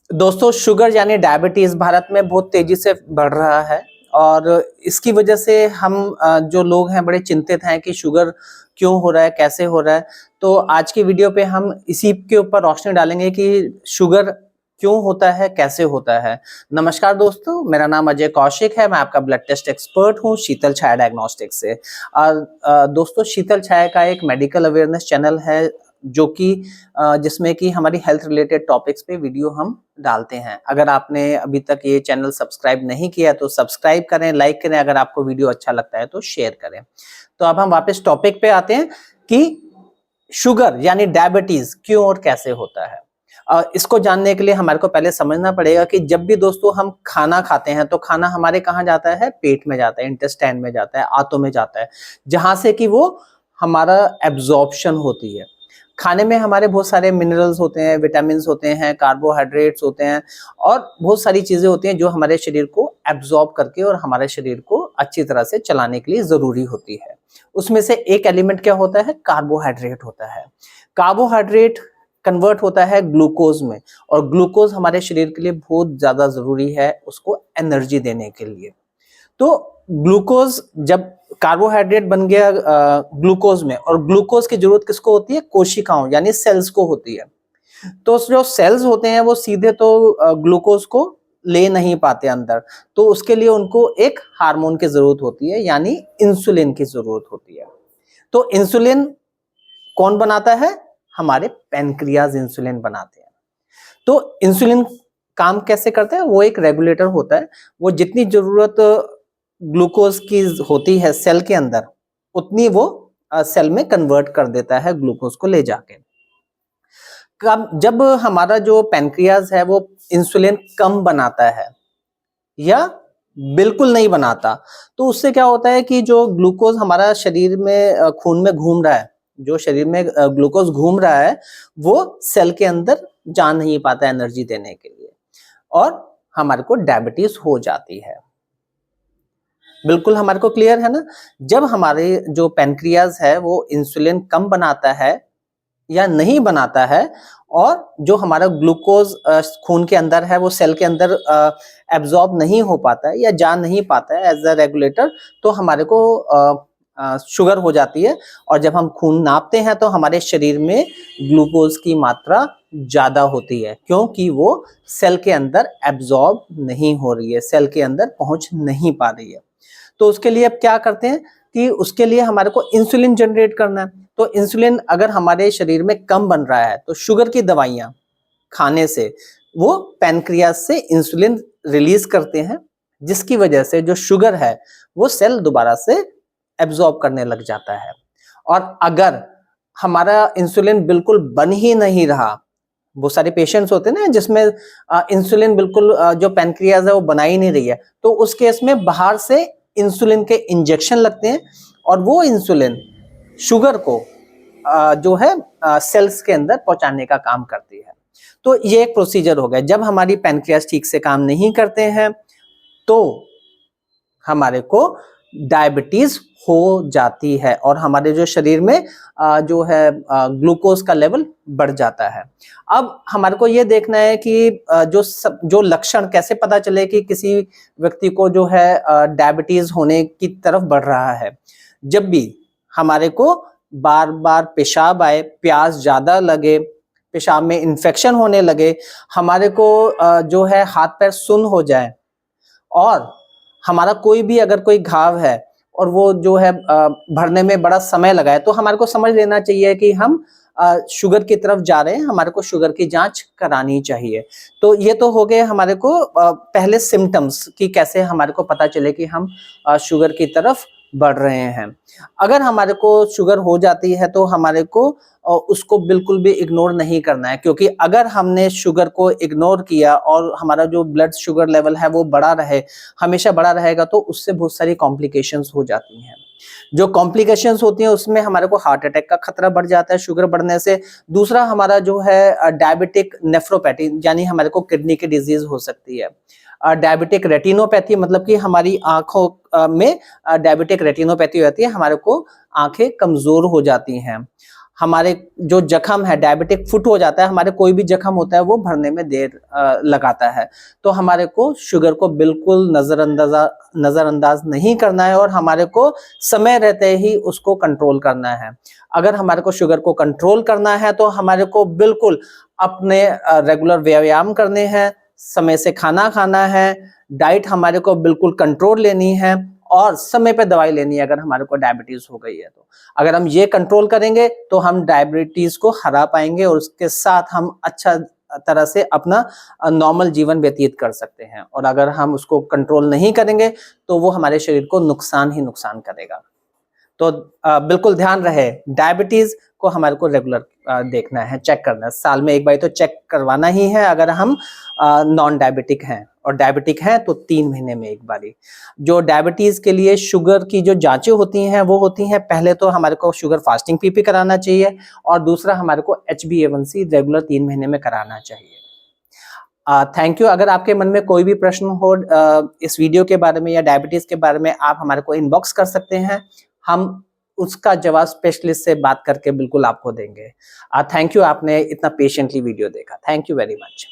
दोस्तों शुगर यानी डायबिटीज भारत में बहुत तेजी से बढ़ रहा है और इसकी वजह से हम जो लोग हैं बड़े चिंतित हैं कि शुगर क्यों हो रहा है, कैसे हो रहा है। तो आज की वीडियो पे हम इसी के ऊपर रोशनी डालेंगे कि शुगर क्यों होता है, कैसे होता है। नमस्कार दोस्तों, मेरा नाम अजय कौशिक है। मैं आपका ब्लड टेस्ट एक्सपर्ट हूँ शीतल छाया डायग्नोस्टिक से। और दोस्तों शीतल छाया का एक मेडिकल अवेयरनेस चैनल है जो कि जिसमें कि हमारी हेल्थ रिलेटेड टॉपिक्स पे वीडियो हम डालते हैं। अगर आपने अभी तक ये चैनल सब्सक्राइब नहीं किया तो सब्सक्राइब करें, लाइक करें, अगर आपको वीडियो अच्छा लगता है तो शेयर करें। तो अब हम वापस टॉपिक पे आते हैं कि शुगर यानी डायबिटीज क्यों और कैसे होता है। इसको जानने के लिए हमारे को पहले समझना पड़ेगा कि जब भी दोस्तों हम खाना खाते हैं तो खाना हमारे कहाँ जाता है, पेट में जाता है, इंटेस्टाइन में जाता है, आंतों में जाता है, जहां से कि वो हमारा एब्जॉर्प्शन होती है। खाने में हमारे बहुत सारे मिनरल्स होते हैं, विटामिन होते हैं, कार्बोहाइड्रेट्स होते हैं और बहुत सारी चीजें होती हैं जो हमारे शरीर को एब्जॉर्ब करके और हमारे शरीर को अच्छी तरह से चलाने के लिए जरूरी होती है। उसमें से एक एलिमेंट क्या होता है, कार्बोहाइड्रेट होता है। कार्बोहाइड्रेट कन्वर्ट होता है ग्लूकोज में और ग्लूकोज हमारे शरीर के लिए बहुत ज्यादा जरूरी है उसको एनर्जी देने के लिए। तो ग्लूकोज जब कार्बोहाइड्रेट बन गया ग्लूकोज में, और ग्लूकोज की जरूरत किसको होती है, कोशिकाओं यानी सेल्स को होती है। तो जो सेल्स होते हैं वो सीधे तो ग्लूकोज को ले नहीं पाते अंदर, तो उसके लिए उनको एक हार्मोन की जरूरत होती है यानी इंसुलिन की जरूरत होती है। तो इंसुलिन कौन बनाता है, हमारे पैनक्रियाज इंसुलिन बनाते हैं। तो इंसुलिन काम कैसे करता है, वो एक रेगुलेटर होता है। वो जितनी जरूरत ग्लूकोज की होती है सेल के अंदर उतनी वो सेल में कन्वर्ट कर देता है ग्लूकोज को ले जाके। जब हमारा जो पैनक्रियाज है वो इंसुलिन कम बनाता है या बिल्कुल नहीं बनाता, तो उससे क्या होता है कि जो ग्लूकोज हमारा शरीर में खून में घूम रहा है, जो शरीर में ग्लूकोज घूम रहा है वो सेल के अंदर जा नहीं पाता एनर्जी देने के लिए और हमारे को डायबिटीज हो जाती है। बिल्कुल हमारे को क्लियर है ना। जब हमारे जो पैनक्रियाज है वो इंसुलिन कम बनाता है या नहीं बनाता है और जो हमारा ग्लूकोज खून के अंदर है वो सेल के अंदर एब्जॉर्ब नहीं हो पाता है या जा नहीं पाता है एज अ रेगुलेटर, तो हमारे को शुगर हो जाती है। और जब हम खून नापते हैं तो हमारे शरीर में ग्लूकोज की मात्रा ज्यादा होती है क्योंकि वो सेल के अंदर एब्जॉर्ब नहीं हो रही है, सेल के अंदर पहुंच नहीं पा रही है। तो उसके लिए अब क्या करते हैं कि उसके लिए हमारे को इंसुलिन जनरेट करना है। तो इंसुलिन अगर हमारे शरीर में कम बन रहा है तो शुगर की दवाइयां खाने से वो पैनक्रियास से इंसुलिन रिलीज करते हैं, जिसकी वजह से जो शुगर है वो सेल दोबारा से एब्जॉर्ब करने लग जाता है। और अगर हमारा इंसुलिन बिल्कुल बन ही नहीं रहा, बहुत सारे पेशेंट्स होते हैं ना जिसमें इंसुलिन बिल्कुल जो पैनक्रियाज है वो बना ही नहीं रही है, तो उस केस में बाहर से इंसुलिन के इंजेक्शन लगते हैं और वो इंसुलिन शुगर को जो है सेल्स के अंदर पहुंचाने का काम करती है। तो ये एक प्रोसीजर हो गया। जब हमारी पैनक्रियास ठीक से काम नहीं करते हैं तो हमारे को डायबिटीज हो जाती है और हमारे जो शरीर में जो है ग्लूकोज का लेवल बढ़ जाता है। अब हमारे को ये देखना है कि जो लक्षण कैसे पता चले कि किसी व्यक्ति को जो है डायबिटीज होने की तरफ बढ़ रहा है। जब भी हमारे को बार बार पेशाब आए, प्यास ज्यादा लगे, पेशाब में इन्फेक्शन होने लगे, हमारे को जो है हाथ पैर सुन्न हो जाए और हमारा कोई भी अगर कोई घाव है और वो जो है भरने में बड़ा समय लगा है, तो हमारे को समझ लेना चाहिए कि हम शुगर की तरफ जा रहे हैं, हमारे को शुगर की जांच करानी चाहिए। तो ये तो हो गए हमारे को पहले सिम्टम्स कि कैसे हमारे को पता चले कि हम शुगर की तरफ बढ़ रहे हैं। अगर हमारे को शुगर हो जाती है तो हमारे को उसको बिल्कुल भी इग्नोर नहीं करना है, क्योंकि अगर हमने शुगर को इग्नोर किया और हमारा जो ब्लड शुगर लेवल है वो बढ़ा रहे, हमेशा बढ़ा रहेगा, तो उससे बहुत सारी कॉम्प्लिकेशंस हो जाती हैं। जो कॉम्प्लिकेशंस होती हैं उसमें हमारे को हार्ट अटैक का खतरा बढ़ जाता है शुगर बढ़ने से। दूसरा हमारा जो है डायबिटिक नेफ्रोपैथी यानी हमारे को किडनी की डिजीज हो सकती है। डायबिटिक रेटिनोपैथी मतलब कि हमारी आंखों में डायबिटिक रेटिनोपैथी होती है, हमारे को आंखें कमजोर हो जाती हैं। हमारे जो जख्म है डायबिटिक फुट हो जाता है, हमारे कोई भी जख्म होता है वो भरने में देर लगाता है। तो हमारे को शुगर को बिल्कुल नजरअंदाज नहीं करना है और हमारे को समय रहते ही उसको कंट्रोल करना है। अगर हमारे को शुगर को कंट्रोल करना है तो हमारे को बिल्कुल अपने रेगुलर व्यायाम करने हैं, समय से खाना खाना है, डाइट हमारे को बिल्कुल कंट्रोल लेनी है और समय पे दवाई लेनी है अगर हमारे को डायबिटीज हो गई है तो। अगर हम ये कंट्रोल करेंगे तो हम डायबिटीज को हरा पाएंगे और उसके साथ हम अच्छा तरह से अपना नॉर्मल जीवन व्यतीत कर सकते हैं। और अगर हम उसको कंट्रोल नहीं करेंगे तो वो हमारे शरीर को नुकसान ही नुकसान करेगा। तो बिल्कुल ध्यान रहे, डायबिटीज को हमारे को रेगुलर देखना है, चेक करना है, साल में एक बार तो चेक करवाना ही है अगर हम नॉन डायबिटिक हैं, और डायबिटिक हैं तो 3 महीने में एक बारी। जो डायबिटीज के लिए शुगर की जो जांचें होती हैं वो होती हैं, पहले तो हमारे को शुगर फास्टिंग पीपी कराना चाहिए और दूसरा हमारे को HbA1c रेगुलर 3 महीने में कराना चाहिए। Thank you. अगर आपके मन में कोई भी प्रश्न हो इस वीडियो के बारे में या डायबिटीज के बारे में, आप हमारे को इनबॉक्स कर सकते हैं, हम उसका जवाब स्पेशलिस्ट से बात करके बिल्कुल आपको देंगे। थैंक यू, आपने इतना पेशेंटली वीडियो देखा। Thank you very much.